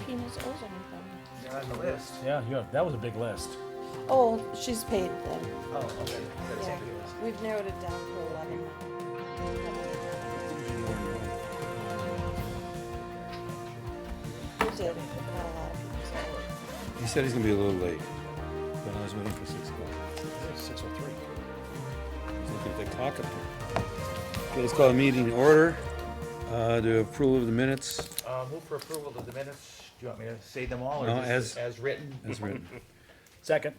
Penis owes anything. You're on the list. Yeah, that was a big list. Oh, she's paid then. Oh, okay. That's Yeah. it. We've narrowed it down to 11 now. We did, not a lot of people. He said he's gonna be a little late, but I was waiting for 6 o'clock. 6:03. He's looking at the clock up there. Okay, let's call a meeting to order. The approval of the minutes Move for approval of the minutes. Do you want me to say them all, or No, just as written? as written. Second.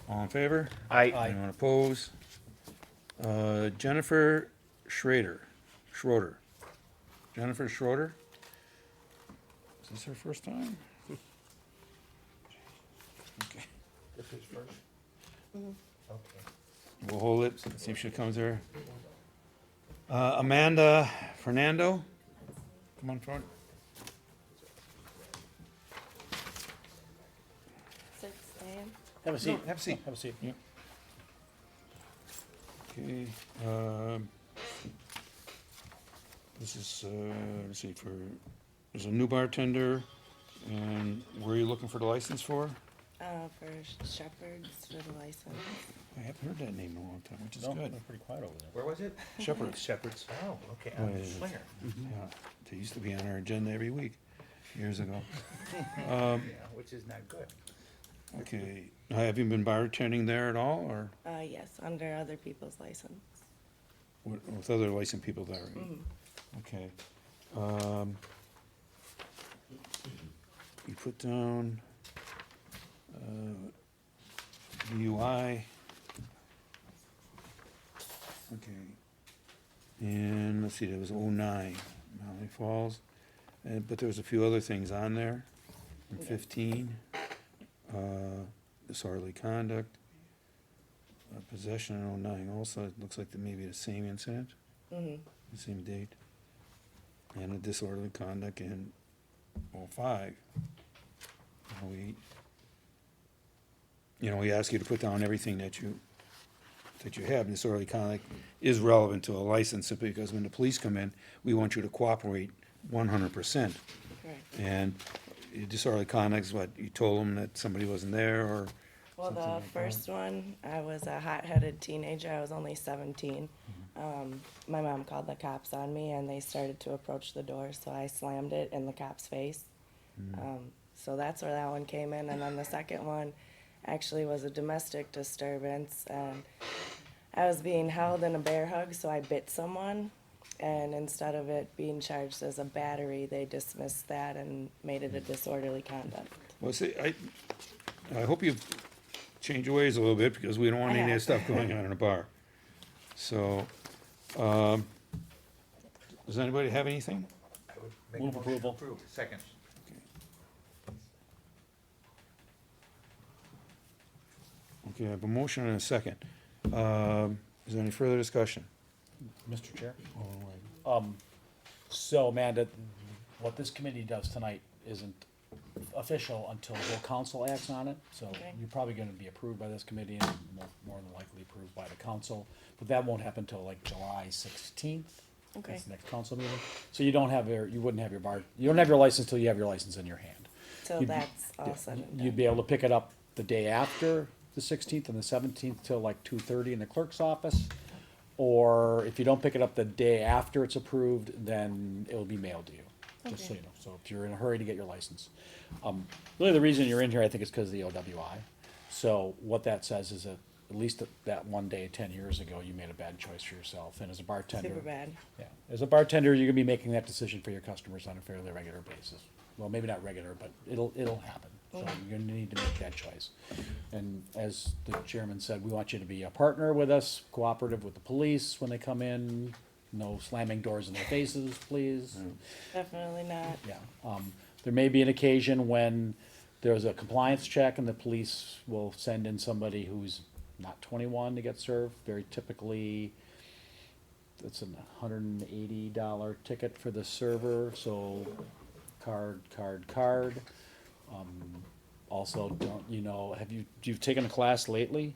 All in favor? Aye. Anyone opposed? Jennifer Schroeder. Jennifer Schroeder? Is this her first time? Okay, This is first? Okay. we'll hold it, see if she comes here. Amanda Fernando, come on front. Sit, stand. Have a seat. Have a seat. Have a seat. Yep. Okay, this is, let's see, there's a new bartender, and where are you looking for the license for? For Shepherds for the license. I haven't heard that name in a long time, which is No, good. they're pretty quiet over there. Where was it? Shepherds. Shepherds. Oh, okay, Oh, on yeah, Slinger. Yeah, they used to be on our agenda every week, years ago. Yeah, which is not good. Okay, have you been bartending there at all, or Yes, under other people's license. with other licensed people there? Okay. You put down DUI. Okay. And let's see, that was '09, Valley Falls. But there was a few other things on there. In '15, disorderly conduct, possession in '09. Also, it looks like that may be the same incident, the same date. And a disorderly conduct in '05. We ask you to put down everything that you have. Disorderly conduct is relevant to a license simply because when the police come in, we want you to cooperate 100%. Right. And disorderly conduct is what, you told them that somebody wasn't there, or Well, something the like that? first one, I was a hot-headed teenager. I was only 17. My mom called the cops on me, and they started to approach the door, so I slammed it in the cop's face. So that's where that one came in. And then the second one actually was a domestic disturbance, and I was being held in a bear hug, so I bit someone. And instead of it being charged as a battery, they dismissed that and made it a disorderly conduct. Well, see, I hope you've changed your ways a little bit, because we don't want I any of have. that stuff going on in a bar. So, does anybody have anything? I would make a Move motion to approval. approve. Second. Okay, I have a motion and a second. Is there any further discussion? Mr. Chair? So Amanda, what this committee does tonight isn't official until the whole council acts on it. So Okay. you're probably gonna be approved by this committee and more than likely approved by the council. But that won't happen until like July 16th. Okay. That's the next council meeting. So you don't have you don't have your license till you have your license in your hand. So You'd- that's all said and You'd done. be able to pick it up the day after the 16th and the 17th till like 2:30 in the clerk's office. Or if you don't pick it up the day after it's approved, then it will be mailed to you, just so Okay. you know. So if you're in a hurry to get your license. Really, the reason you're in here, I think, is because of the OWI. So what that says is that at least that one day 10 years ago, you made a bad choice for yourself. And as a bartender. Super bad. Yeah, as a bartender, you're gonna be making that decision for your customers on a fairly regular basis. Well, maybe not regular, but it'll happen. So you're gonna need to make that choice. And as the chairman said, we want you to be a partner with us, cooperative with the police when they come in. No slamming doors in their faces, please. Definitely not. Yeah, there may be an occasion when there's a compliance check and the police will send in somebody who's not 21 to get served. Very typically, it's a $180 ticket for the server, so card. Also, you've taken a class lately?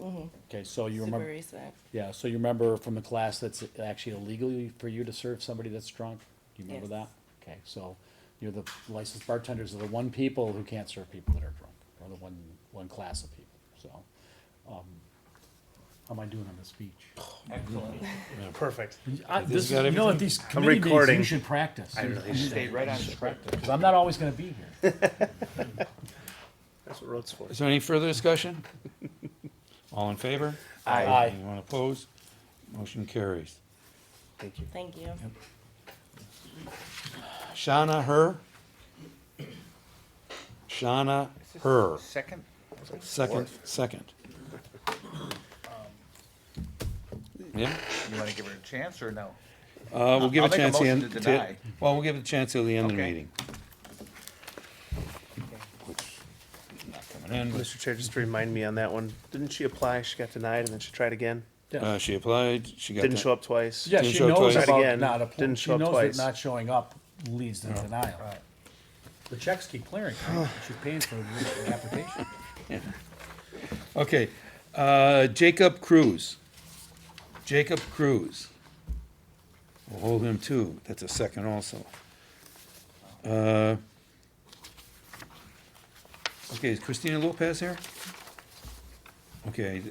Okay, so you Super remember, recent. yeah, so you remember from the class that's actually illegal for you to serve somebody that's drunk? Do you remember Yes. that? Okay, so You're the licensed bartenders are the one people who can't serve people that are drunk, or the one class of people, so. How am I doing on the speech? Excellent. Perfect. This, got you know, at everything? these I'm committee meetings, you recording. should practice. I really stayed right on script. Because I'm not always gonna be here. That's what road's for. Is there any further discussion? All in favor? Aye. Anyone opposed? Motion carries. Thank you. Thank you. Shauna Her? Shauna Her, Second? second. Yeah, You wanna give her a chance or no? we'll give I'll a make a chance at the motion end. to deny. Well, we'll give it a chance till the end of the Okay. meeting. Which, not coming in, but, Mr. Chair, just to remind me on that one, didn't she apply, she got denied, and then she tried again? she applied, she got. Didn't that- show up twice? Yeah, Didn't she show up knows twice. about Again, not applying, didn't she show up knows that twice. not showing up leads to denial. Right. The checks keep clearing, right? She's paying for the application. Okay, Jacob Cruz. Jacob Cruz. We'll hold him too, that's a second also. Okay, is Christina Lopez here? Okay,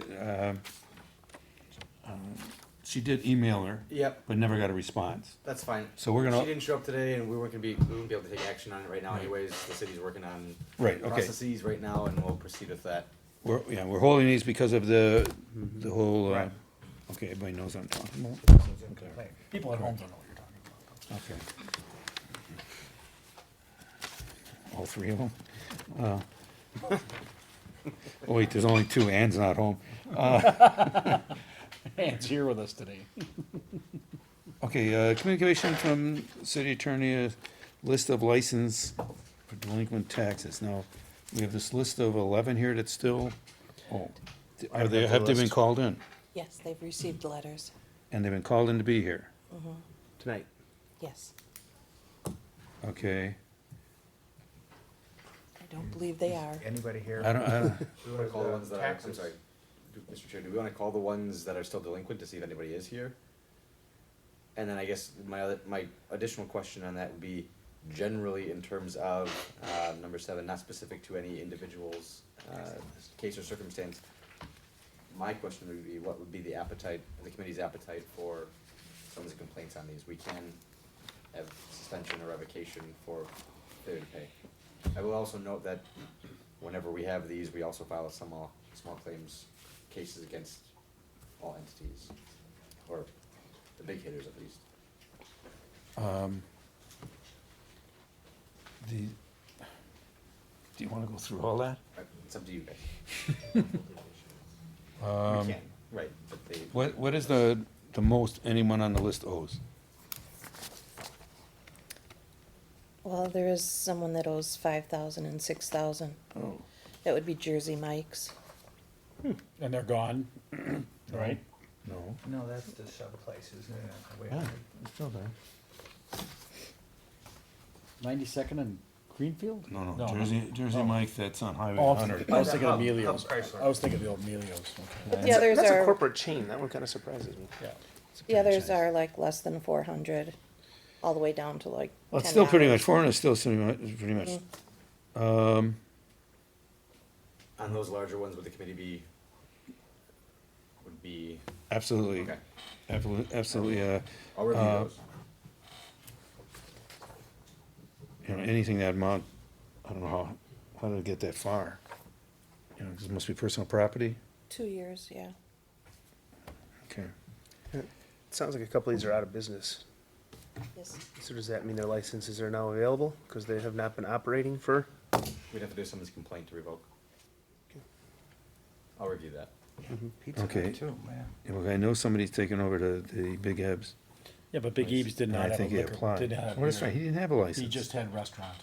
she did email her, Yep, but never got a response. that's fine. So we're gonna- She didn't show up today, and we wouldn't be able to take action on it right now anyways. The city's working on Right, okay. processes right now, and we'll proceed with that. We're holding these because of the whole, Right. okay, everybody knows what I'm talking about. Complaint. People at home don't know what you're talking about. Okay. All three of them? Oh, wait, there's only two, Ann's not home. Anne's here with us today. Okay, communication from city attorney, a list of license for delinquent taxes. Now, we have this list of 11 here that's still, oh, I are don't they, have have the they been list. called in? Yes, they've received letters. And they've been called in to be here? Tonight. Yes. Okay, I don't believe they are. Anybody here? I don't, Do we wanna call the ones that are, I'm Taxes. sorry, Mr. Chair, do we wanna call the ones that are still delinquent to see if anybody is here? And then I guess my additional question on that would be generally in terms of, number 7, not specific to any individual's, case or circumstance. My question would be, what would be the appetite, the committee's appetite for someone's complaints on these? We can have suspension or revocation for failure to pay. I will also note that whenever we have these, we also file small claims cases against all entities, or the big hitters at least. do you wanna go through all that? It's up to you guys. Um, We can, right, but they, What is the most anyone on the list owes? Well, there is someone that owes 5,000 and 6,000. Oh. That would be Jersey Mike's. And they're gone, right? No. No, that's the sub places, yeah. Yeah, it's still there. 92nd and Greenfield? No, No, Jersey oh. Mike, that's on Highway Oh, 100. I was thinking of Hub Emilio's. Chrysler. I was thinking of the old Emilio's, okay. The others That's a are, corporate chain, that one kinda surprises me. Yeah. the others are like less than 400, all the way down to like Well, it's still pretty $10. much, 400 is still pretty much, Mm. on those larger ones, would the committee would be, absolutely, okay, absolutely, I'll review those. anything that amount, I don't know how did it get that far? You know, 'cause it must be personal property, 2 years, yeah. okay. It sounds like a couple of these are out of business. Yes. So does that mean their licenses are now available, cause they have not been operating for? We'd have to do someone's complaint to revoke. I'll review that. Pizza Hut Okay. too, man. Yeah, well, I know somebody's taken over the Big Ebs, Yeah, but Big Eves did and not I have a think he liquor. applied. Didn't have Oh, that's beer. right, he didn't have a license. He just had restaurant.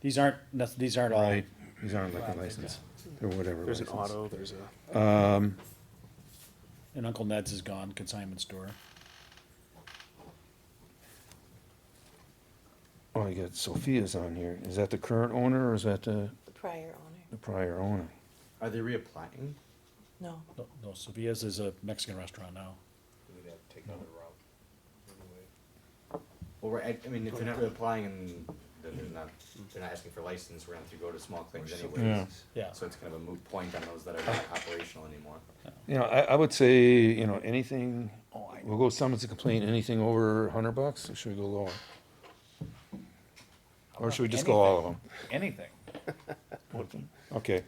These aren't all. Right, these aren't like a license, or whatever. There's an license. auto, there's a, And Uncle Ned's is gone, consignment store. Oh, you got Sophia's on here, is that the current owner, or is that the The prior owner. prior owner? Are they reapplying? No. No, Sevilla's is a Mexican restaurant now. Well, right, I mean, if they're not reapplying and then they're not asking for license, we're gonna have to go to small claims Or anyways. civil. Yeah. So it's kind of a moot point on those that are not operational anymore. You know, I would say, you know, anything, Oh, I we'll go summons a complaint, anything over $100, or should we go lower? Or should we just go all of them? Anything. Okay,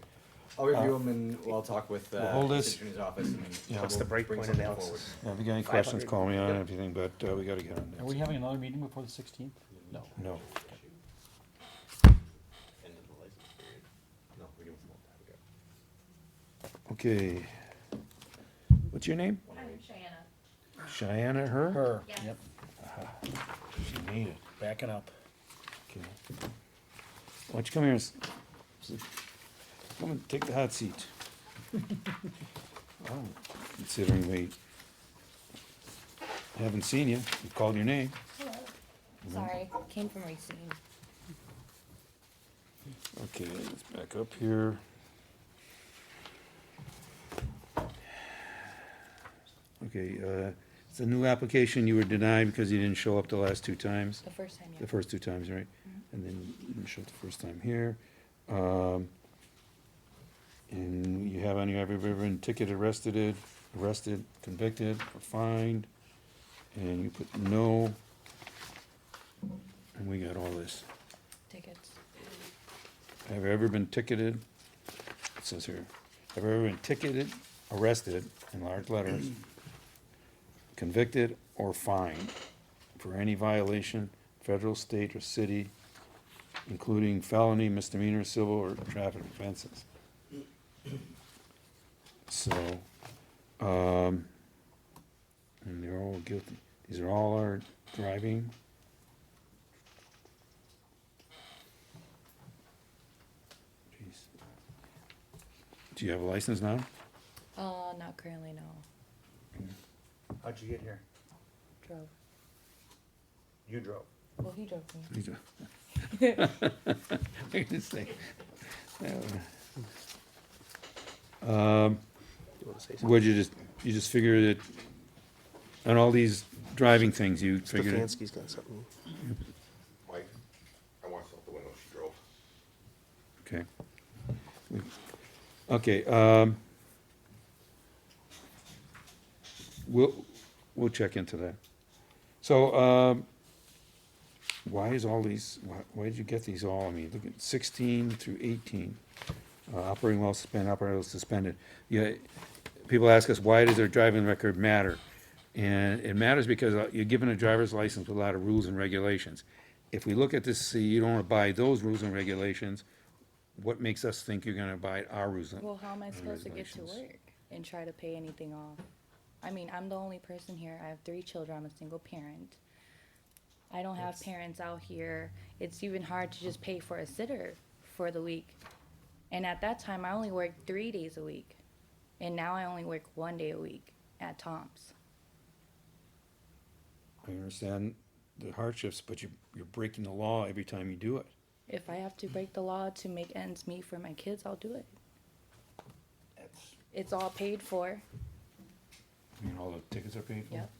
I'll review them and I'll talk with, We'll hold the this. attorney's office and Yeah. What's the we'll bring breakpoint something analysis? forward. now, if you got any questions, 500. call me on everything, but, we gotta get on Are we that. having another meeting before the 16th? No. No, End of the license period. No, we give them more time, okay. okay. What's your name? I'm Cheyenne. Cheyenne, her? Her, Yes. yep, She made it. backing up. Okay. Why don't you come here and come and take the hot seat. Oh, considering we haven't seen you, we called your name. Hello. Sorry, came from Racine. Okay, let's back up here. Okay, it's a new application, you were denied because you didn't show up the last two times. The first time, yeah. The first two times, right? And then you didn't show up the first time here. And you have on your, have you ever been ticketed, arrested, convicted, or fined? And you put no. And we got all this. Tickets. Have you ever been ticketed? It says here, have you ever been ticketed, arrested, in large letters, convicted, or fined for any violation, federal, state, or city, including felony, misdemeanor, civil, or traffic offenses? So, and they're all guilty. These are all our driving. Jeez. Do you have a license now? Not currently, no. How'd you get here? Drove. You drove. Well, he drove me. You do. I can say. You wanna say something? Would you just figure that, on all these driving things, you figured it? Stefanski's got something. Mike, I want to out the window, she drove. Okay. Okay, we'll check into that. So, why is all these, why did you get these all? I mean, look at 16 through 18. Operating while suspended, operating while suspended. Yeah, people ask us, why does their driving record matter? And it matters because you're given a driver's license with a lot of rules and regulations. If we look at this, see, you don't abide those rules and regulations, what makes us think you're gonna abide our rules and Well, how am I supposed to get to regulations? work and try to pay anything off? I mean, I'm the only person here. I have 3 children. I'm a single parent. I don't have parents out here. It's even hard to just pay for a sitter for the week. And at that time, I only worked 3 days a week. And now I only work 1 day a week at Tom's. I understand the hardships, but you're breaking the law every time you do it. If I have to break the law to make ends meet for my kids, I'll do it. It's all paid for. I mean, all the tickets are paid for? Yep.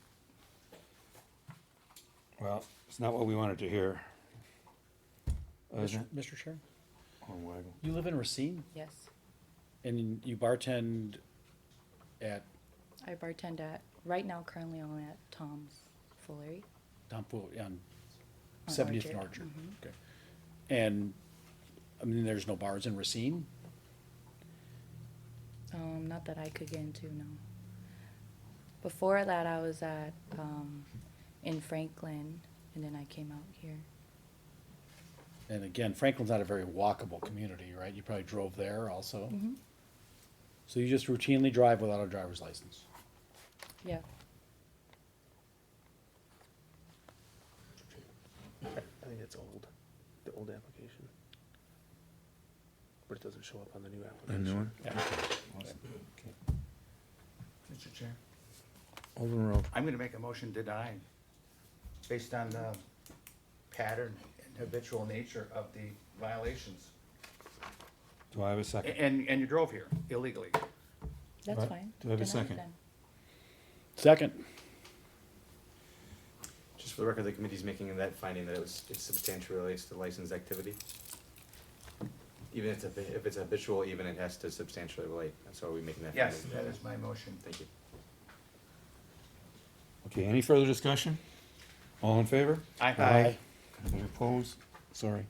Well, it's not what we wanted to hear. Is it? Mr. Chair, Oh, waggle. you live in Racine Yes. and you bartend at I bartend at, right now, currently I'm at Tom's Foolery. on On 70th and Orchard. Orchard. Okay. And, I mean, there's no bars in Racine? Not that I could get into, no. Before that, I was at, in Franklin, and then I came out here. And again, Franklin's not a very walkable community, right? You probably drove there also? Mhm. So you just routinely drive without a driver's license? Yeah. I think it's old, the old application. But it doesn't show up on the new A application. new one? Yeah. Awesome. Okay. Mr. Chair. Alderman Rowe. I'm gonna make a motion to deny, based on the pattern and habitual nature of the violations. Do I have a second? And you drove here illegally. That's Right. fine. Do I have a Deny it second? then. Second. Just For the record, the committee's making that finding that it substantially relates to licensed activity. Even if it's habitual, even it has to substantially relate, so are we making that? Yes, finding? that is my motion. Thank you. Okay, any further discussion? All in favor? Aye. Any opposed? Sorry.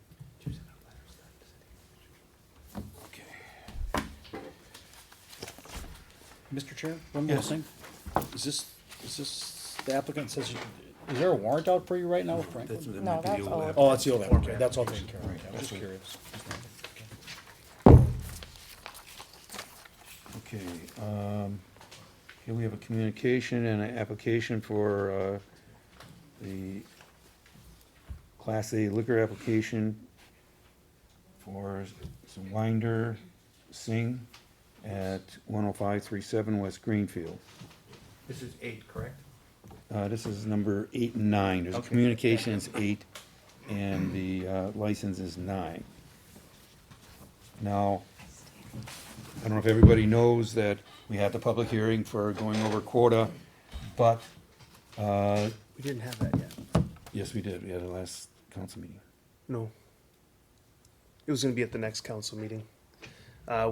Okay. Mr. Chair, one more Yes. thing. Is this, the applicant says, is there a warrant out for you right now with Franklin? That's- that No, might be the that's old old. app. Oh, that's the old applicant, okay, that's all taken care of, right, I was just curious. Okay, here we have a communication and an application for, the Class A liquor application for some Winder Singh at 10537 West Greenfield. This is 8, correct? This is number 8 and 9. There's a Okay. communication is 8, and the license is 9. Now, I don't know if everybody knows that we had the public hearing for going over quota, but, We didn't have that yet. yes, we did. We had the last council meeting. No. It was gonna be at the next council meeting.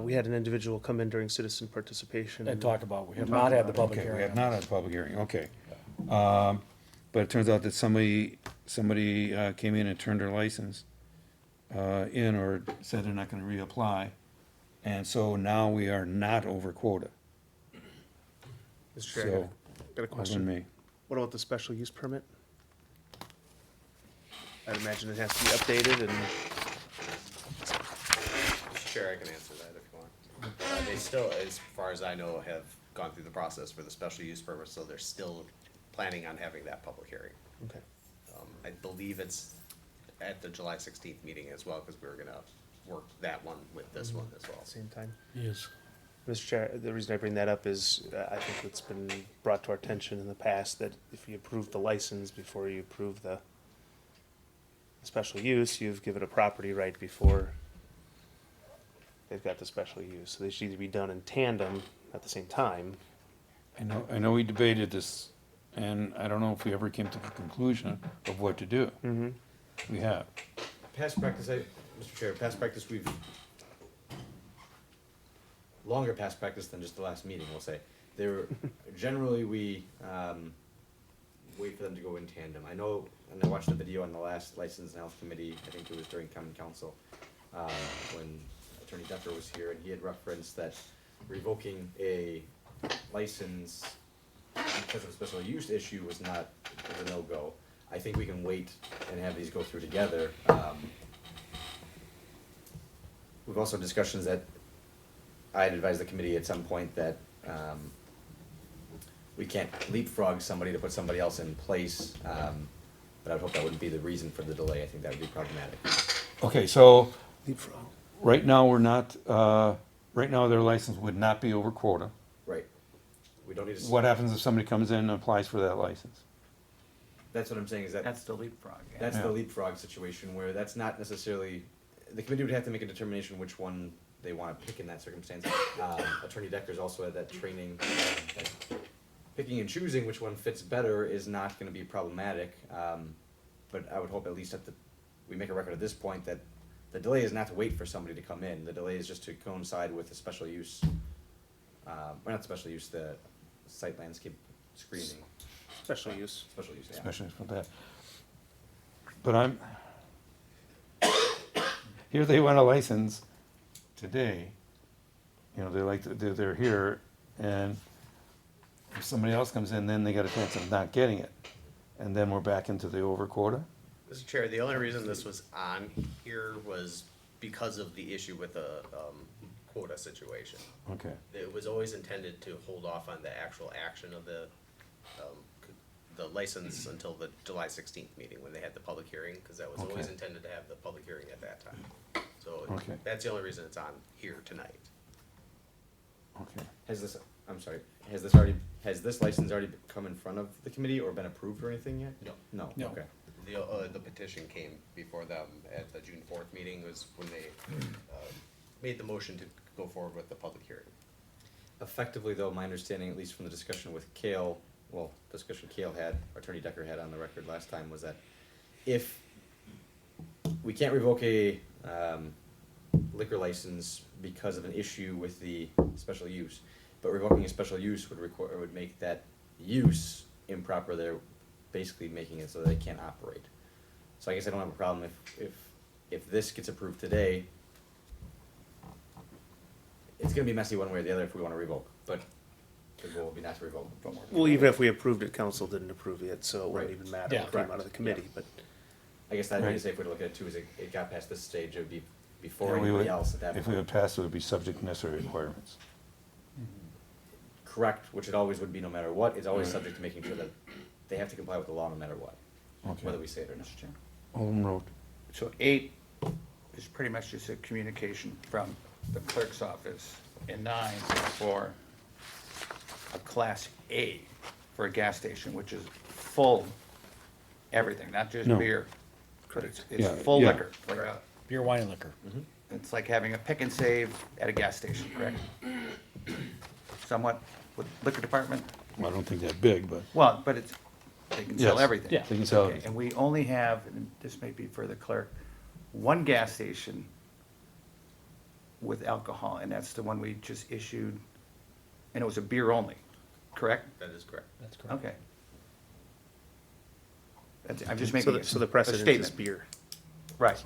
We had an individual come in during citizen participation. And talk about, we have not had the public Okay, we hearing. have not had a public hearing, okay. But it turns out that somebody came in and turned their license in or said they're not gonna reapply. And so now we are not over quota. Mr. Chair, I So, got a Alderman question. May. What about the special use permit? I'd imagine it has to be updated and, Mr. Chair, I can answer that if you want. They still, as far as I know, have gone through the process for the special use permit, so they're still planning on having that public hearing. okay. I believe it's at the July 16th meeting as well, because we were gonna work that one with this one as well. Same time. Yes. Mr. Chair, the reason I bring that up is, I think it's been brought to our attention in the past that if you approve the license before you approve the special use, you've given a property right before they've got the special use. So they should either be done in tandem at the same time. I know we debated this, and I don't know if we ever came to the conclusion of what to do. Mm-hmm. We have. Past practice, Mr. Chair, past practice, we've, longer past practice than just the last meeting, we'll say. Generally, we, wait for them to go in tandem. I know, and I watched the video on the last License and Health Committee, I think it was during Common Council, when Attorney Decker was here, and he had referenced that revoking a license because of a special use issue was a no-go. I think we can wait and have these go through together. We've also discussions that I'd advise the committee at some point that we can't leapfrog somebody to put somebody else in place, but I would hope that wouldn't be the reason for the delay. I think that would be problematic. Okay, so Leapfrog. right now, we're not, right now, their license would not be over quota. Right. We don't need to. What happens if somebody comes in and applies for that license? That's what I'm saying, is that. That's the leapfrog. Yeah. That's the Yeah. leapfrog situation where that's not necessarily, the committee would have to make a determination which one they wanna pick in that circumstance. Attorney Decker's also had that training, that picking and choosing which one fits better is not gonna be problematic. But I would hope at least we make a record at this point that the delay is not to wait for somebody to come in. The delay is just to coincide with the special use, or not special use, the site landscape screening, Special use. special use, yeah. Especially for that. But here they want a license today. You know, they're here, and if somebody else comes in, then they got a chance of not getting it. And then we're back into the over quota? Mr. Chair, the only reason this was on here was because of the issue with the quota situation. Okay, It was always intended to hold off on the actual action of the license until the July 16th meeting when they had the public hearing, because that was always Okay. intended to have the public hearing at that time. So Okay. that's the only reason it's on here tonight. okay. Has this license already come in front of the committee or been approved or anything yet? No. No, No. okay. The petition came before them at the June 4th meeting, was when they made the motion to go forward with the public hearing. Effectively though, my understanding, at least from the discussion with Kale, well, discussion Kale had, Attorney Decker had on the record last time was that if we can't revoke a, liquor license because of an issue with the special use, but revoking a special use would require, would make that use improper, they're basically making it so they can't operate. So I guess I don't have a problem if this gets approved today. It's gonna be messy one way or the other if we wanna revoke, but the goal would be not to revoke. Well, even if we approved it, council didn't approve it, so it wouldn't Right. even matter Yeah. what came out of the committee, but. I guess that'd be Right. a safe way to look at it too, is it got past this stage, it would be before And we anybody would- else at that If we point. would pass, it would be subject to necessary requirements. Correct, which it always would be no matter what, it's always subject to making sure that they have to comply with the law no matter what, whether Okay. we say it or not. Alden Road. So 8 is pretty much just a communication from the clerk's office, and 9 is for a Class A for a gas station, which is full everything, not just No. beer. But it's Yeah, full yeah. liquor, like Beer, wine, and liquor. it's like having a pick and save at a gas station, correct? Somewhat with liquor department, Well, I don't think that big, but well, but it's, they can sell Yes. everything. Yeah. they can sell Okay, it. and we only have, and this may be for the clerk, one gas station with alcohol, and that's the one we just issued, and it was a beer only, correct? That is correct. That's correct. Okay. I'm just So making the, a so the precedent is statement. beer. Right.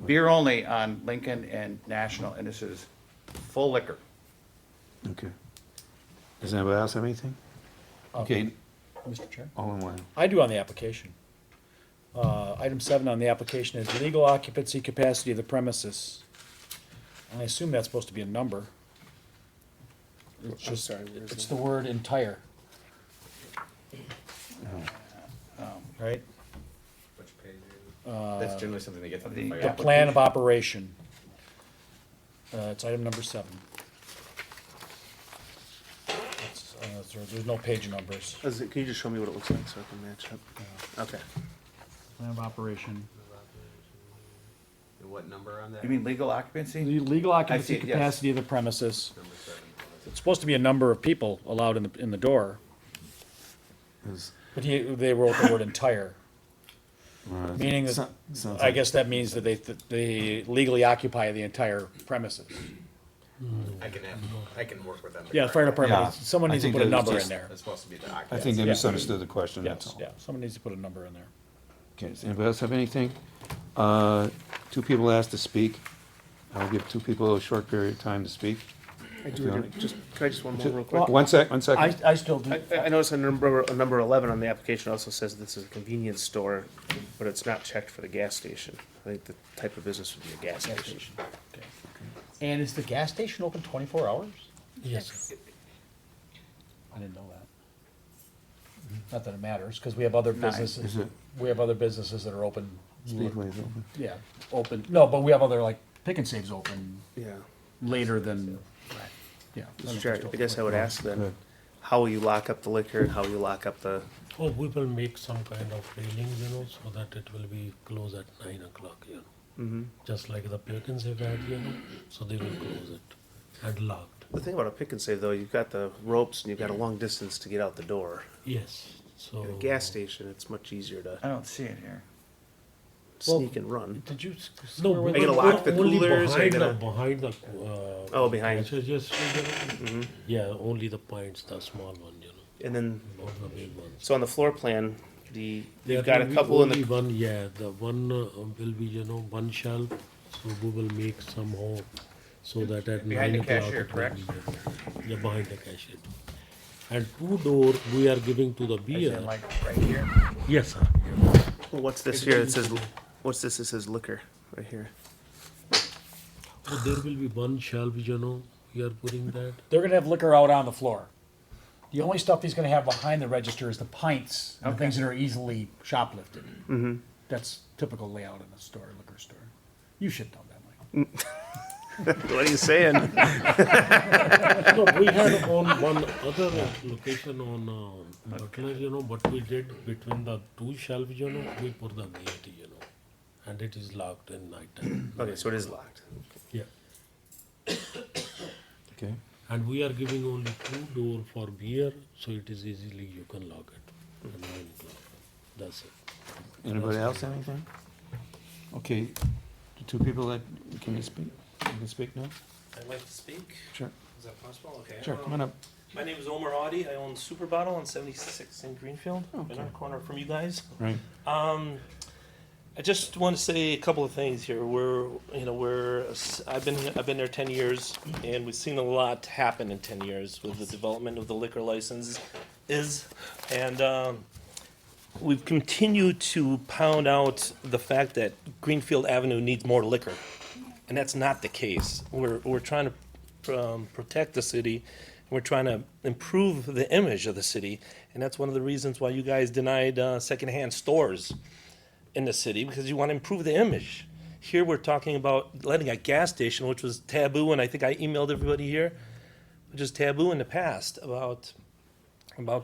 Beer only on Lincoln and National, and this is full liquor. Okay. Does anybody else have anything? Okay, Mr. Chair? all in one. I do on the application. Item 7 on the application is legal occupancy capacity of the premises. And I assume that's supposed to be a number. It's I'm just, sorry, where's it's that? the word entire, right? Which page That's generally something they get from the the The fire. plan of operation. It's item number 7. There's no page numbers. Can you just show me what it looks like so I can match up? Okay. Plan of operation. And what number on that? You mean legal occupancy? The legal occupancy it, yes. capacity of the premises. Number 7. It's supposed to be a number of people allowed in the door, Is- but they wrote the word entire. Meaning that, sounds I like- guess that means that they legally occupy the entire premises. I can work with them. to Yeah, the fire correct department, Yeah, someone I needs to think put a that was number in just- there. that. That's supposed to be the I occupancy. think they Yeah. misunderstood the question, that's Yes, all. yeah, someone needs to put a number in there. Okay, does anybody else have anything? 2 people asked to speak. I'll give 2 people a short period of time to speak. I do, just, can I just one more real quick? One second. I still do, I noticed on number 11 on the application also says this is a convenience store, but it's not checked for the gas station. I think the type of business would be a gas station. okay. And is the gas station open 24 hours? Yes, I didn't know that. Not that it matters, because we have other Nine. businesses, Is it we have other businesses that are open. Speedway's open? Yeah, open, no, but we have other, like, Pick and Save's open Yeah. later than, yeah. Mr. Chair, I guess I would ask Good. then, how will you lock up the liquor and how will you lock up the, oh, we will make some kind of railing, so that it will be closed at 9 o'clock, Just like the Perkins have had, so they will close it and locked. the thing about a pick and save though, you've got the ropes and you've got a long distance to get out the door. Yes, so. At a gas station, it's much easier to I don't see it here. sneak and run. Did you? No, Are you we gonna will lock the go only coolers? Are you behind the, Oh, behind. Just, yeah, only the pints, the small one, And then, not the big ones. so on the floor plan, There you've got a will be couple in only the, one, yeah, the one will be, one shelf, so we will make somehow, so that at Behind 9 the o'clock. cashier, it will correct? be there. Yeah, behind the cashier. And 2 doors we are giving to the Is beer. it like right here? Yes, sir. what's this here? It says, what's this? It says liquor, right here. So there will be one shelf, we are putting that. They're gonna have liquor out on the floor. The only stuff he's gonna have behind the register is the pints, and the things that are easily shoplifted. Mm-hmm. That's typical layout in a store, liquor store. You should know that, Mike. What are you saying? No, we had on one other location on Butler, what we did between the 2 shelves, we put the gate, and it is locked in night time. Okay, so it is locked. Yeah. Okay. And we are giving only 2 door for beer, so it is easily you can lock it at 9 o'clock. That's it. Anybody else have anything? Okay, the two people that, can you speak? You can speak now? I'd like to speak. Sure. Is that possible? Okay. Sure, come on up. My name is Omar Audi. I own Super Bottle on 76 in Greenfield, in our corner from you guys. Right. I just want to say a couple of things here. I've been there 10 years, and we've seen a lot happen in 10 years with the development of the liquor licenses, and we've continued to pound out the fact that Greenfield Avenue needs more liquor, and that's not the case. We're trying to protect the city. We're trying to improve the image of the city, and that's one of the reasons why you guys denied secondhand stores in the city, because you want to improve the image. Here, we're talking about letting a gas station, which was taboo, and I think I emailed everybody here, which is taboo in the past, about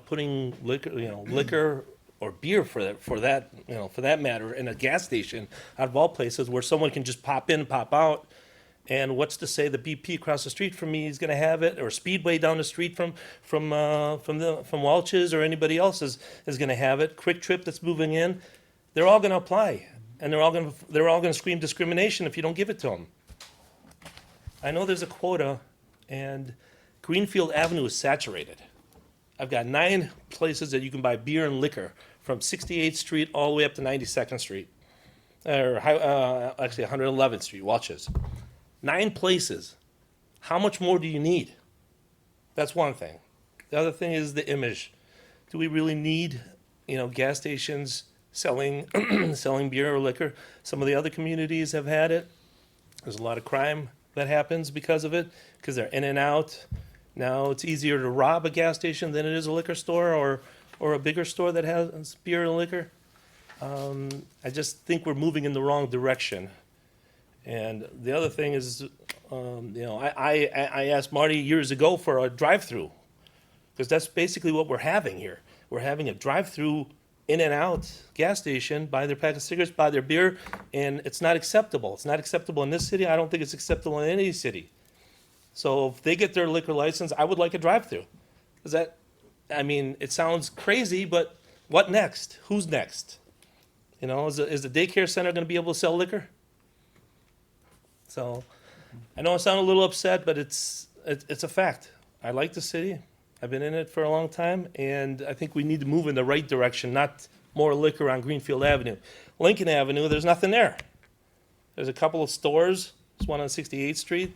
putting liquor or beer for that matter, in a gas station, out of all places, where someone can just pop in, pop out. And what's to say the BP across the street from me is going to have it, or Speedway down the street from Welch's, or anybody else is going to have it. Quick Trip that's moving in, they're all going to apply, and they're all going to scream discrimination if you don't give it to them. I know there's a quota, and Greenfield Avenue is saturated. I've got 9 places that you can buy beer and liquor from 68th Street all the way up to 92nd Street, or actually 111th Street, Welch's. 9 places. How much more do you need? That's one thing. The other thing is the image. Do we really need, gas stations selling selling beer or liquor? Some of the other communities have had it. There's a lot of crime that happens because of it, because they're in and out. Now it's easier to rob a gas station than it is a liquor store or a bigger store that has beer and liquor. I just think we're moving in the wrong direction. And the other thing is, I asked Marty years ago for a drive-through, because that's basically what we're having here. We're having a drive-through in and out gas station, buy their pack of cigarettes, buy their beer, and it's not acceptable. It's not acceptable in this city. I don't think it's acceptable in any city. So if they get their liquor license, I would like a drive-through. It sounds crazy, but what next? Who's next? Is the daycare center going to be able to sell liquor? So, I know I sound a little upset, but it's a fact. I like the city. I've been in it for a long time, and I think we need to move in the right direction, not more liquor on Greenfield Avenue. Lincoln Avenue, there's nothing there. There's a couple of stores. There's one on 68th Street,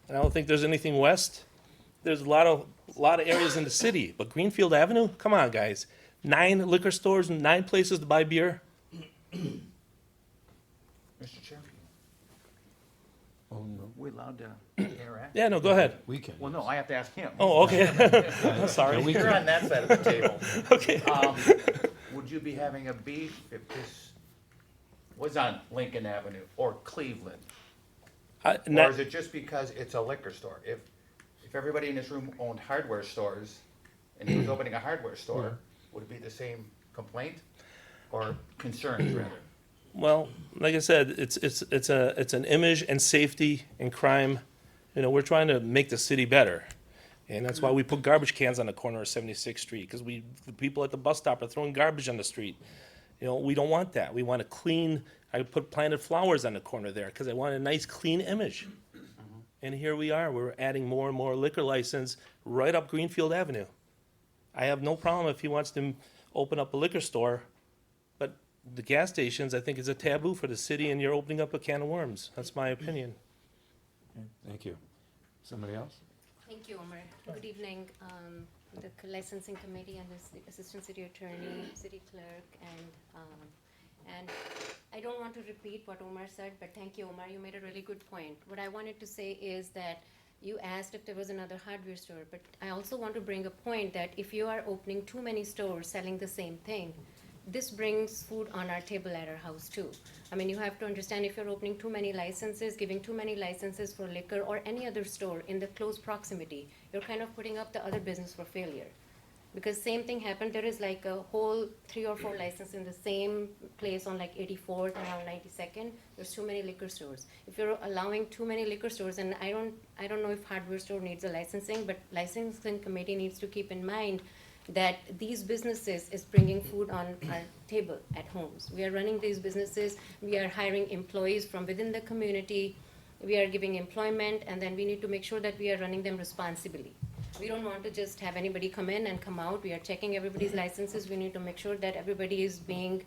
and I don't think there's anything west. There's a lot of areas in the city, but Greenfield Avenue, come on, guys. 9 liquor stores and 9 places to buy beer. Mr. Chairman, we allowed to interact? Yeah, no, go ahead. We can. Well, no, I have to ask him. Oh, okay. Sorry. You're on that side of the table. Okay. Would you be having a beef if this was on Lincoln Avenue or Cleveland? Or is it just because it's a liquor store? If everybody in this room owned hardware stores and he was opening a hardware store, would it be the same complaint or concerns rather? Well, like I said, it's an image and safety and crime. We're trying to make the city better, and that's why we put garbage cans on the corner of 76th Street, because the people at the bus stop are throwing garbage on the street. We don't want that. We want a clean. I put planted flowers on the corner there because I want a nice, clean image. And here we are. We're adding more and more liquor license right up Greenfield Avenue. I have no problem if he wants to open up a liquor store, but the gas stations, I think, is a taboo for the city, and you're opening up a can of worms. That's my opinion. Thank you. Somebody else? Thank you, Omar. Good evening, the licensing committee and the assistant city attorney, city clerk, and I don't want to repeat what Omar said, but thank you, Omar. You made a really good point. What I wanted to say is that you asked if there was another hardware store, but I also want to bring a point that if you are opening too many stores selling the same thing, this brings food on our table at our house too. You have to understand, if you're opening too many licenses, giving too many licenses for liquor or any other store in the close proximity, you're kind of putting up the other business for failure. Because same thing happened, there is like a whole 3 or 4 licenses in the same place on like 84th around 92nd. There's too many liquor stores. If you're allowing too many liquor stores, and I don't know if hardware store needs a licensing, but licensing committee needs to keep in mind that these businesses is bringing food on our table at homes. We are running these businesses, we are hiring employees from within the community, we are giving employment, and then we need to make sure that we are running them responsibly. We don't want to just have anybody come in and come out. We are checking everybody's licenses. We need to make sure that everybody is being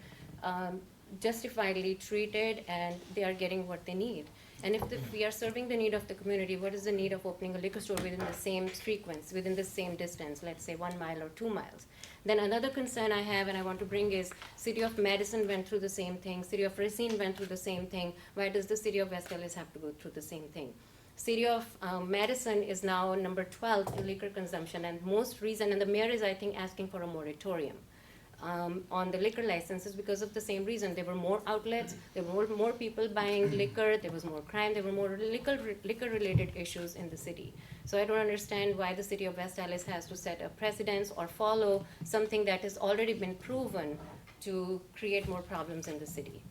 justifiably treated and they are getting what they need. And if we are serving the need of the community, what is the need of opening a liquor store within the same sequence, within the same distance, let's say 1 mile or 2 miles? Then another concern I have and I want to bring is City of Madison went through the same thing. City of Racine went through the same thing. Why does the City of West Allis have to go through the same thing? City of Madison is now number 12 in liquor consumption, and most reason, and the mayor is, I think, asking for a moratorium on the liquor licenses because of the same reason. There were more outlets, there were more people buying liquor, there was more crime, there were more liquor-related issues in the city. So I don't understand why the City of West Allis has to set a precedence or follow something that has already been proven to create more problems in the city.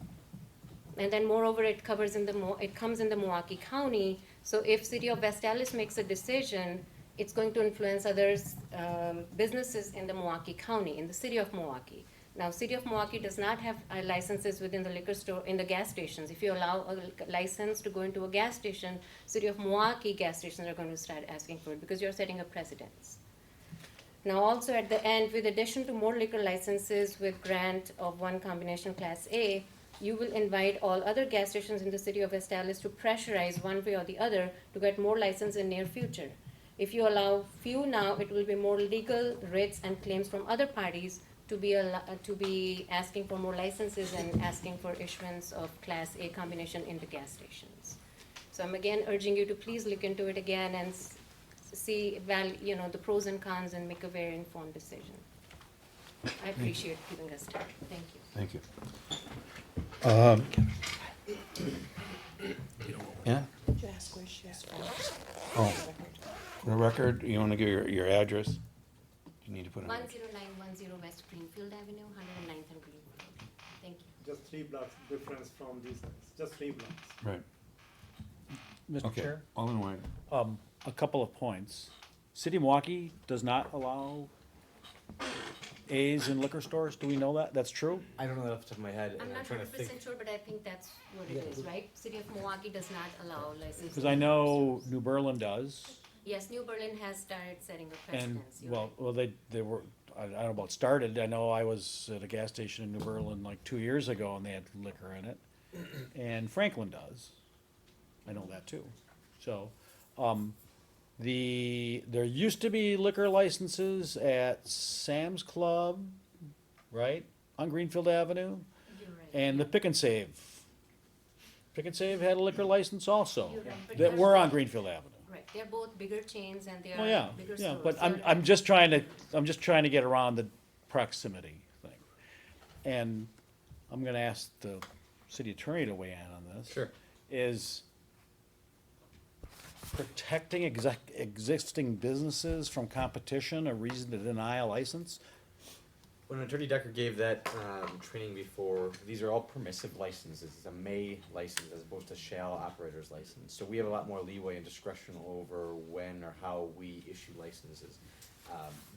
And then moreover, it comes in the Milwaukee County. So if City of West Allis makes a decision, it's going to influence others, businesses in the Milwaukee County, in the city of Milwaukee. Now, City of Milwaukee does not have licenses within the liquor store, in the gas stations. If you allow a license to go into a gas station, City of Milwaukee gas stations are going to start asking for it because you're setting a precedence. Now, also at the end, with addition to more liquor licenses with grant of one combination Class A, you will invite all other gas stations in the City of West Allis to pressurize one way or the other to get more license in near future. If you allow few now, it will be more legal writs and claims from other parties to be asking for more licenses and asking for issuance of Class A combination in the gas stations. So I'm again urging you to please look into it again and see the pros and cons and make a very informed decision. I appreciate giving us time. Thank you. Thank you. Yeah? Did you ask where she's from? Oh, for the record, you wanna give your address? You need to put it. 10910 West Greenfield Avenue, 109th and Greenfield. Thank you. Just 3 blocks difference from these guys, just 3 blocks. Right, Mr. okay, Chair, all in one. a couple of points. City of Milwaukee does not allow A's in liquor stores. Do we know that? That's true? I don't know that off the top of my head, I'm and I'm not trying to think. 100% sure, but I think that's what it is, right? City of Milwaukee does not allow licensing. Because I know New Berlin does. Yes, New Berlin has started setting a And, precedence. You're well, right. they were, I don't know about started, I know I was at a gas station in New Berlin like 2 years ago and they had liquor in it. And Franklin does. I know that too. So, there used to be liquor licenses at Sam's Club, right, on Greenfield Avenue, You're right. and the Pick and Save. Pick and Save had a liquor license also, You're right, but that they're were on both- Greenfield Avenue. Right, they're both bigger chains and they Oh, are yeah, bigger yeah, stores. but You're I'm right. just trying to get around the proximity thing. And I'm gonna ask the city attorney to weigh in on this. Sure. Is protecting existing businesses from competition a reason to deny a license? When Attorney Decker gave that training before, these are all permissive licenses. It's a may license as opposed to shall operator's license. So we have a lot more leeway and discretion over when or how we issue licenses.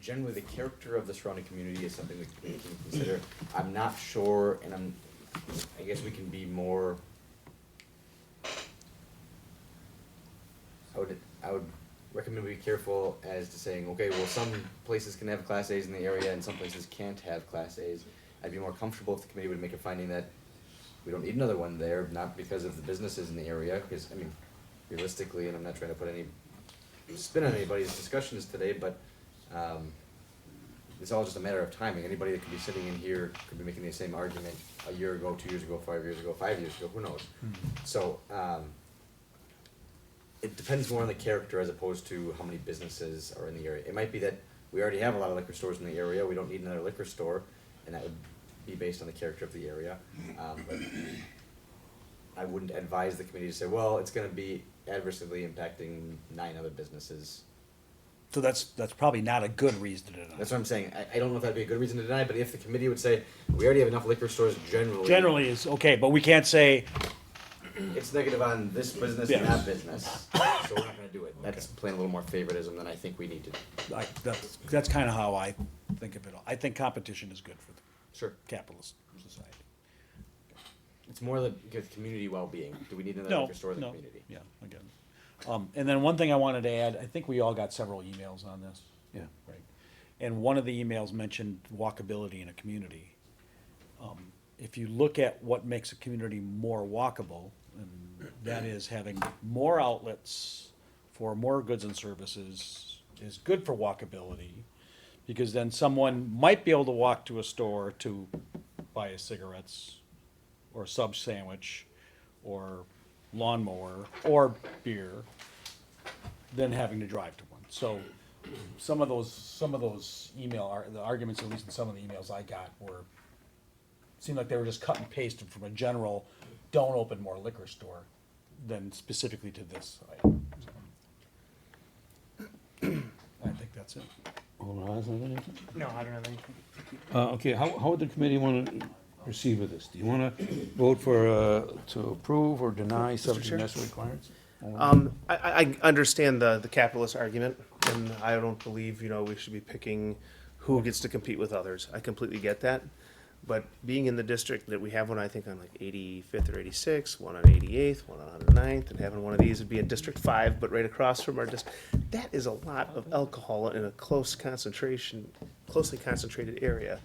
Generally, the character of the surrounding community is something we can consider. I'm not sure, and I guess we can be more. I would recommend we be careful as to saying, okay, well, some places can have Class A's in the area and some places can't have Class A's. I'd be more comfortable if the committee would make a finding that we don't need another one there, not because of the businesses in the area, because, I mean, realistically, and I'm not trying to put any spin on anybody's discussions today, but, it's all just a matter of timing. Anybody that could be sitting in here could be making the same argument a year ago, 2 years ago, 5 years ago, 5 years ago, who knows? So, it depends more on the character as opposed to how many businesses are in the area. It might be that we already have a lot of liquor stores in the area, we don't need another liquor store, and that would be based on the character of the area. But I wouldn't advise the committee to say, well, it's gonna be adversely impacting 9 other businesses. So that's probably not a good reason to deny. That's what I'm saying. I don't know if that'd be a good reason to deny, but if the committee would say, we already have enough liquor stores generally. Generally is okay, but we can't say, It's negative on this business and Yes. that business, so we're not gonna do it. That's playing a little more favoritism than I think we need to. that's kind of how I think of it all. I think competition is good for the Sure. capitalist society. It's more the community well-being. Do we need another No, liquor store in the no, community? yeah, again. And then one thing I wanted to add, I think we all got several emails on this. Yeah. Right. And one of the emails mentioned walkability in a community. If you look at what makes a community more walkable, and that is having more outlets for more goods and services is good for walkability, because then someone might be able to walk to a store to buy a cigarettes, or a sub sandwich, or lawnmower, or beer, than having to drive to one. So some of those the arguments, at least in some of the emails I got, seemed like they were just cut and pasted from a general, don't open more liquor store, than specifically to this item. I think that's it. Hold on, is there anything? No, I don't have anything. Okay, how would the committee wanna proceed with this? Do you wanna vote for, to approve or deny subject to Chair? necessary requirements? I understand the capitalist argument, and I don't believe, we should be picking who gets to compete with others. I completely get that. But being in the district that we have one, I think on like 85th or 86th, one on 88th, one on 109th, and having one of these would be in District 5, but right across from our district, that is a lot of alcohol in a closely concentrated area.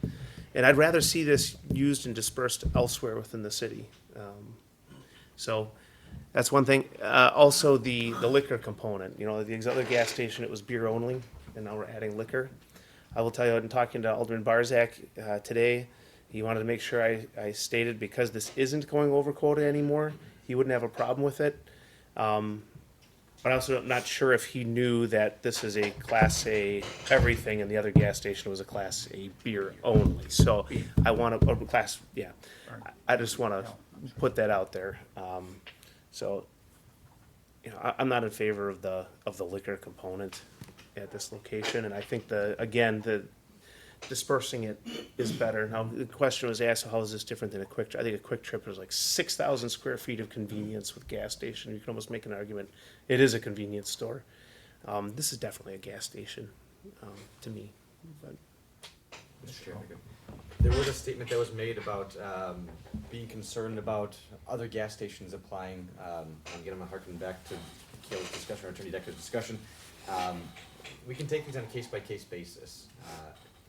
And I'd rather see this used and dispersed elsewhere within the city. So that's one thing. Also, the liquor component, the other gas station, it was beer only, and now we're adding liquor. I will tell you, in talking to Alderman Barzak today, he wanted to make sure I stated, because this isn't going over quota anymore, he wouldn't have a problem with it. But I also am not sure if he knew that this is a Class A everything, and the other gas station was a Class A beer only. So I want to, I just want to put that out there. So, I'm not in favor of the liquor component at this location, and I think the dispersing it is better. Now, the question was asked, how is this different than a Quick Trip? I think a Quick Trip is like 6,000 square feet of convenience with gas station. You can almost make an argument, it is a convenience store. This is definitely a gas station, to me. But Mr. Chairman, there was a statement that was made about being concerned about other gas stations applying. Again, I'm gonna harken back to Kayla's discussion, or Attorney Decker's discussion. We can take these on a case-by-case basis.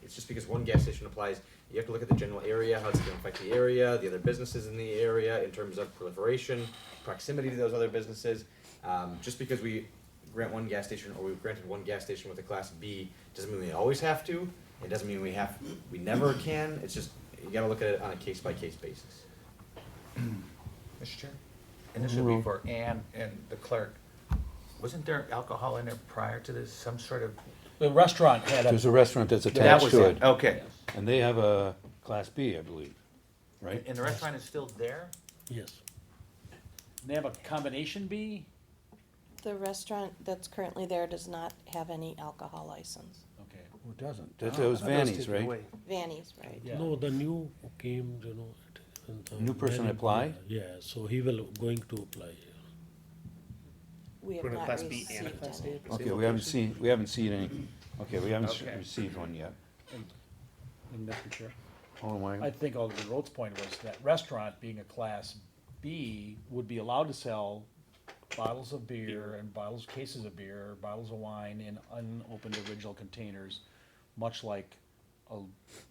It's just because one gas station applies, you have to look at the general area, how it's gonna affect the area, the other businesses in the area in terms of proliferation, proximity to those other businesses. Just because we grant one gas station, or we've granted one gas station with a Class B, doesn't mean we always have to. It doesn't mean we never can. It's just, you gotta look at it on a case-by-case basis. Mr. Chair? And this would be for Ann and the clerk. Wasn't there alcohol in there prior to this, some sort of? The restaurant had There's a restaurant that's That attached was to it, it, okay. and they have a Class B, I believe, right? And the restaurant is still there? Yes. They have a combination B? The restaurant that's currently there does not have any alcohol license. Okay. Who doesn't? That was Vanny's, right? Vanny's, right? Yeah. No, the new came, and the New person very- apply? Yeah, so he will going to apply. We have We're in a not Class B and a received Class any. A. Okay, we haven't seen any, we haven't Okay. received one yet. And Mr. Chair? Hold on, Wayne. I think Alderman Rhodes' point was that restaurant, being a Class B, would be allowed to sell bottles of beer and cases of beer, bottles of wine in unopened original containers, much like a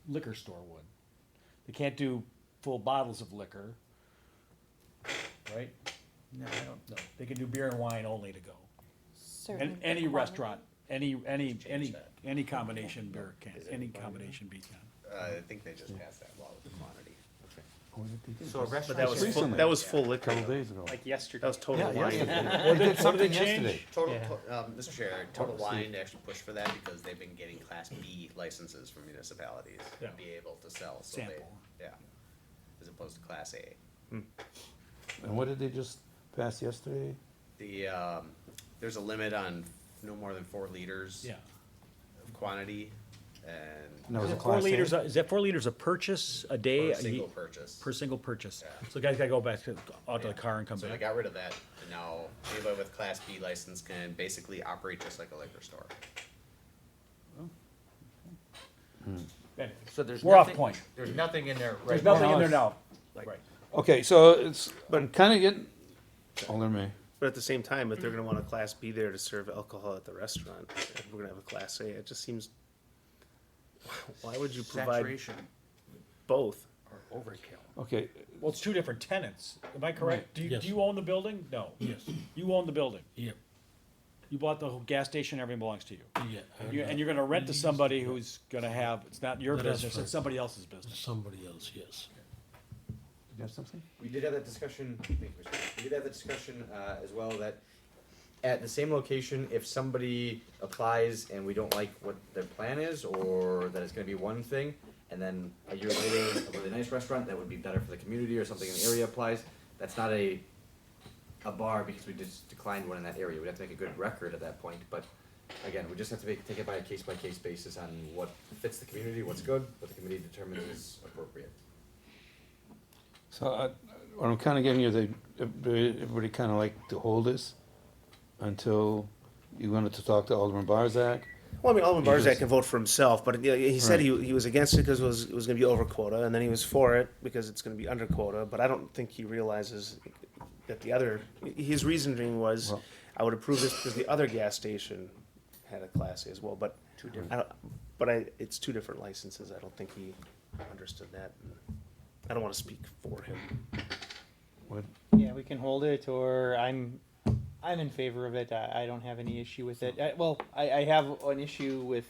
liquor store would. They can't do full bottles of liquor, right? No, I don't. No, they can do beer and wine only to go. Certain And any quantity. restaurant, any combination beer can, any combination beer can. I think they just passed that law with the quantity. So a But restaurant. that was full, Recently. that was full liquor. Couple days ago. Like yesterday. That was total Yeah, wine. yesterday. They did something yesterday. Mr. Chair, Total Wine actually pushed for that because they've been getting Class B licenses from municipalities to Yeah. be able to sell, so they, Sample. yeah, as opposed to Class A. And what did they just pass yesterday? There's a limit on no more than 4 liters. Yeah. quantity and No, it's a 4 Class A? liters, is that 4 liters a purchase a day? per single purchase. Per single purchase. So guys gotta go back out to the car and come So I back. got rid of that, and now anybody with Class B license can basically operate just like a liquor store. Okay. So there's We're off nothing- point. There's nothing in there There's right now. nothing in there now. Right. Okay, so it's, I'm kinda getting, older me. But at the same time, if they're gonna want a Class B there to serve alcohol at the restaurant, if we're gonna have a Class A, it just seems, why would you provide Saturation both? or overkill. Okay, Well, it's 2 different tenants. Am I correct? Do you, Yes. do you own the building? No. Yes. You own the building. Yeah, You bought the whole gas station, everything belongs to you. yeah. And you're gonna rent to somebody who's gonna have, it's not your The business, restaurant. it's somebody else's business. Somebody else, yes. you have something? We did have that discussion, thank you, Mr. Chair. We did have the discussion, as well, that at the same location, if somebody applies and we don't like what their plan is, or that it's gonna be one thing, and then a year later, a really nice restaurant that would be better for the community or something in the area applies, that's not a bar because we just declined one in that area. We'd have to make a good record at that point, but again, we just have to take it by a case basis on what fits the community, what's good, what the committee determines is appropriate. So, what I'm kinda getting you, everybody kinda like to hold this until you wanted to talk to Alderman Barzak? Well, I mean, Alderman Because- Barzak can vote for himself, but he said Right. he was against it because it was gonna be over quota, and then he was for it because it's gonna be under quota, but I don't think he realizes that his reasoning was, Well- I would approve this because the other gas station had a Class A as well, but it's 2 different licenses, I don't think he understood that. I don't wanna speak for him. What, Yeah, we can hold it, or I'm in favor of it. I don't have any issue with it. I have an issue with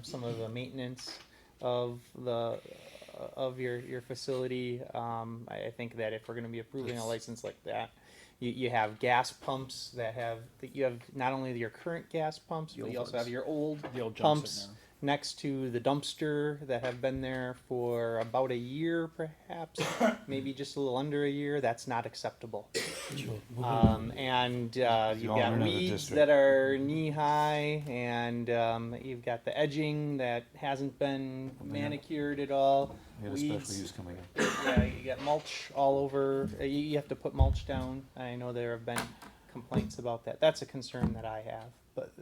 some of the maintenance of your facility. I think that if we're going to be approving a license like that, you have gas pumps you have not only your current gas pumps, but you also have your old The old jumps pumps in there. next to the dumpster that have been there for about a year, perhaps, maybe just a little under a year. That's not acceptable. Sure. And you've all got in the weeds district. that are knee high, and you've got the edging that hasn't been manicured at all. you had a special Weeds. use coming in. Yeah, you got mulch all over. You have to put mulch down. I know there have been complaints about that. That's a concern that I have, but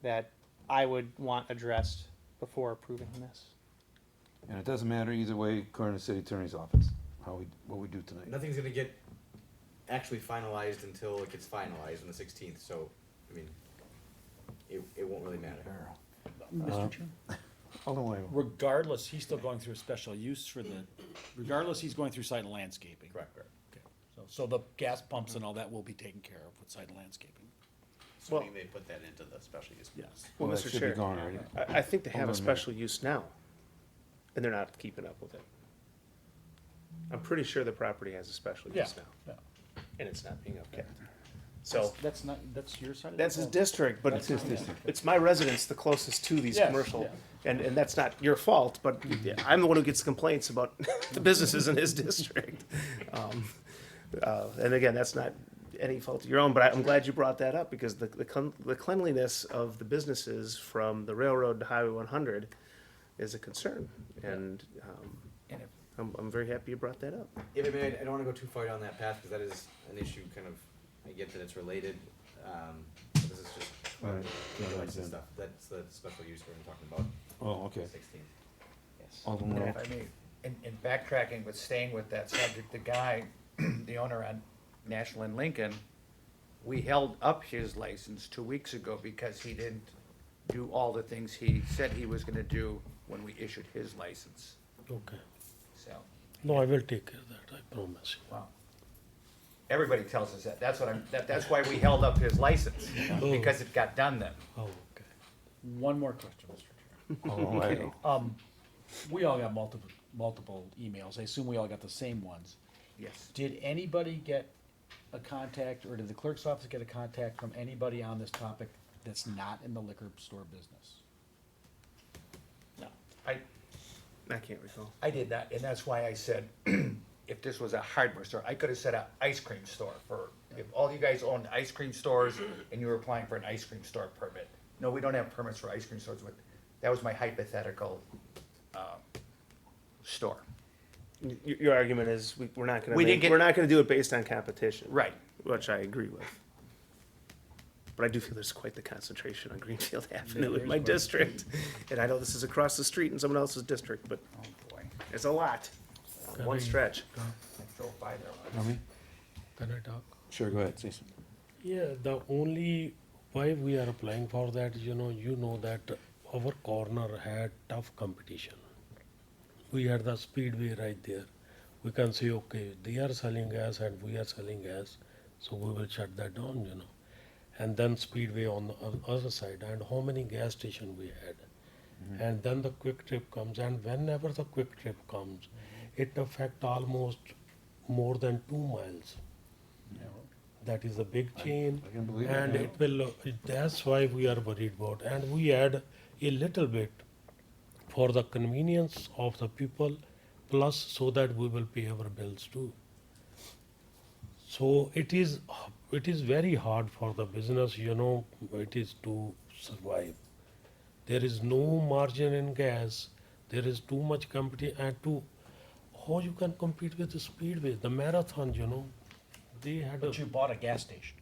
that I would want addressed before approving this. And it doesn't matter either way, according to the city attorney's office, what we do tonight. Nothing's gonna get actually finalized until it gets finalized on the 16th, so, I mean, it won't really matter. Mr. Chair? Alderman Weigel. Regardless, he's still going through a special use regardless, he's going through site and landscaping. Correct. Okay. So the gas pumps and all that will be taken care of with site and landscaping. So they put that into the special use. Yes. Well, Well, that Mr. should be Chair, gone already. I think they have Hold a on a special use now, and they're not keeping up with it. I'm pretty sure the property has a special Yeah, use now, yeah. and it's not being upkept. So, That's your side of that's his district, but That's his district. it's my residence the closest to these Yes, commercial, and that's not your fault, but I'm the one who gets complaints about the businesses in his district. And again, that's not any fault of your own, but I'm glad you brought that up, because the cleanliness of the businesses from the railroad to Highway 100 is a concern, and And if I'm very happy you brought that up. If I may, I don't wanna go too far down that path, because that is an issue, kind of, I get that it's related, but this is just, Right. license stuff, that's the special use we're talking about, Oh, okay. 16th. Yes. Alderman And Rowe. if I may, in backtracking, but staying with that subject, the guy, the owner on National and Lincoln, we held up his license 2 weeks ago because he didn't do all the things he said he was gonna do when we issued his license, Okay. so. No, I will take care of that, I promise you. Wow. Everybody tells us that, that's why we held up his license, because it got done then. Oh, okay. One more question, Mr. Chair. Alderman Weigel. We all got multiple emails. I assume we all got the same ones. Yes. Did anybody get a contact, or did the clerk's office get a contact from anybody on this topic that's not in the liquor store business? No. I can't recall. I did that, and that's why I said, if this was a hardware store, I could have said an ice cream store if all you guys owned ice cream stores and you were applying for an ice cream store permit. No, we don't have permits for ice cream stores, but That was my hypothetical, store. Your argument is we're not gonna We didn't get- we're not gonna do it based on competition. Right. Which I agree with. But I do feel there's quite the concentration on Greenfield Avenue in my district. And I know this is across the street in someone else's district, but Oh, boy. it's a lot. Can One I stretch. talk? I drove by there. Tell me? Can I talk? Sure, go ahead, Jason. Yeah, the only why we are applying for that, you know that our corner had tough competition. We had the speedway right there. We can say, okay, they are selling gas and we are selling gas, so we will shut that down, And then speedway on the other side, and how many gas station we had. And then the quick trip comes, and whenever the quick trip comes, it affect almost more than 2 miles. That is a big chain, I can believe it, and yeah. it will, that's why we are worried about. And we add a little bit for the convenience of the people, plus so that we will pay our bills too. So it is very hard for the business, it is to survive. There is no margin in gas, there is too much competition, and how you can compete with the speedway, the marathon, they had a. But you bought a gas station.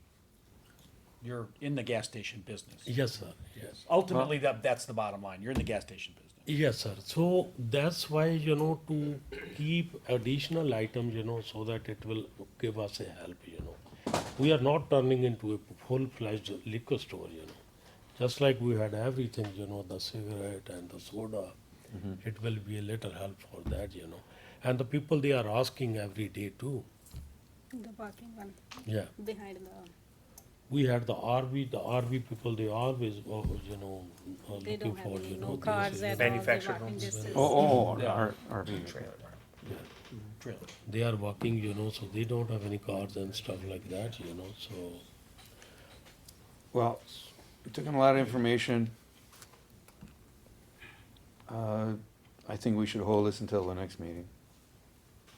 You're in the gas station business. Yes, sir, yes. Ultimately, that's the bottom line. You're in the gas station business. Yes, sir. So that's why, to keep additional items, so that it will give us a help, We are not turning into a full-fledged liquor store, Just like we had everything, the cigarette and the soda. It will be a little help for that, And the people, they are asking every day too. The parking one Yeah. behind the. We had the RV people, they always, They looking don't have for, any this, cars at all. manufactured They're walking homes. distance. RV. Trailer. They are walking, so they don't have any cars and stuff like that, so. Well, we took in a lot of information. I think we should hold this until the next meeting.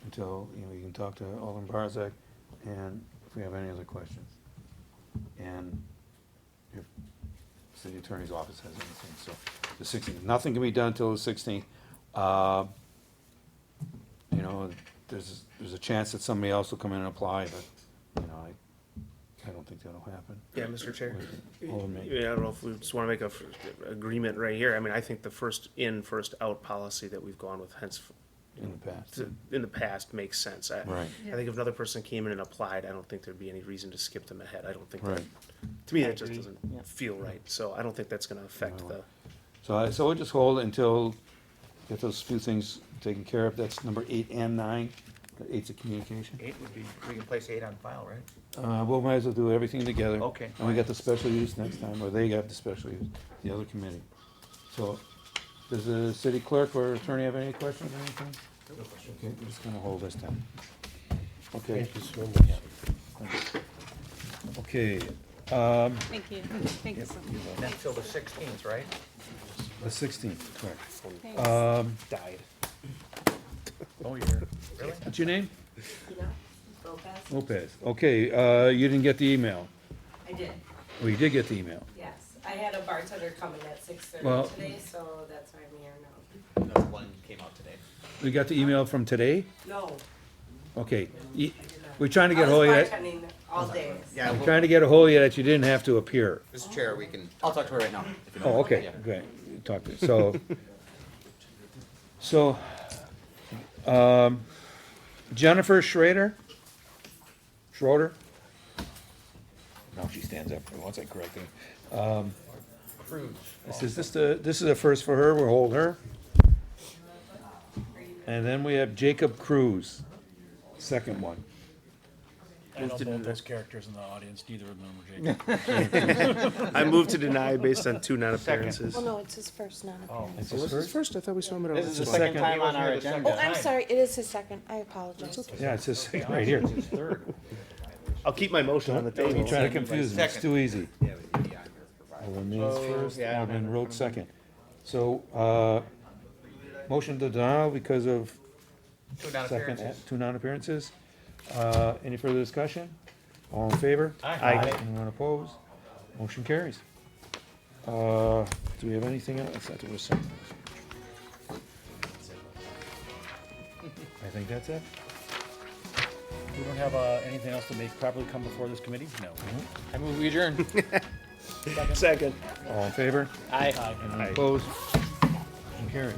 Until, you can talk to Alderman Barzak, and if we have any other questions. And if city attorney's office has anything, so, the 16th, nothing can be done till the 16th. There's a chance that somebody else will come in and apply, but, I don't think that'll happen. Yeah, Mr. Chair. Alderman. I don't know if we just wanna make a agreement right here. I mean, I think the first in, first out policy that we've gone with in the past makes sense. Right. I think if another person came in and applied, I don't think there'd be any reason to skip them ahead. I don't think that, Right. to me, I that just agree. doesn't Yeah. feel right. So I don't think that's gonna affect the, So we'll just hold it until, get those few things taken care of. That's number 8 and 9. The 8's a communication. 8 would be, we can place 8 on file, right? We'll might as well do everything together. Okay. And we got the special use next time, or they got the special use, the other committee. So, does the city clerk or attorney have any questions or anything? Okay, we're just gonna hold this down. Okay. Thank you so much. Okay, Thank you. Thank you so much. And then till the 16th, right? the 16th, correct. Thanks. died. Oh, you're, really? What's your name? Lopez? Lopez. Okay, you didn't get the email. I did, Oh, you did get the email. yes. I had a bartender coming at 6:30 Well- today, so that's why I'm here now. Another one came out today. We got the email from today? No, Okay, I did not. we're trying to get I hold of was you. bartending all day. Yeah, I'm trying to get a hold of you that you didn't have to appear. Mr. Chair, we can, I'll talk to her right now. if you don't Oh, mind. okay, Yeah. great, talk to, so, Jennifer Schroeder? No, she stands up, once I correct her. Cruise. This is a first for her, we'll hold her. And then we have Jacob Cruz, second one. I know both those characters in the audience, neither of them are Jacob. I moved to deny based on 2 non-appearances. Well, no, it's his first non-appearance. It's Oh, his was this first? first? I thought we saw him at This is the our. second second- time on our Oh, agenda. I'm sorry, it is his second. I apologize. Yeah, it's his second, right here. I'll keep my motion on the Don't table. try to confuse me, it's Second. too easy. Alderman Mays first, yeah, Alderman Rhodes second. So, motion to denial because of 2 second, non-appearances. 2 non-appearances. Any further discussion? All in favor? Aye. Anyone opposed? Motion carries. Do we have anything else? That's what we're saying. I think that's it. We don't have anything else to make properly come before this committee? No. I move we adjourn. Second. All in favor? Aye. Anyone opposed? Motion carries.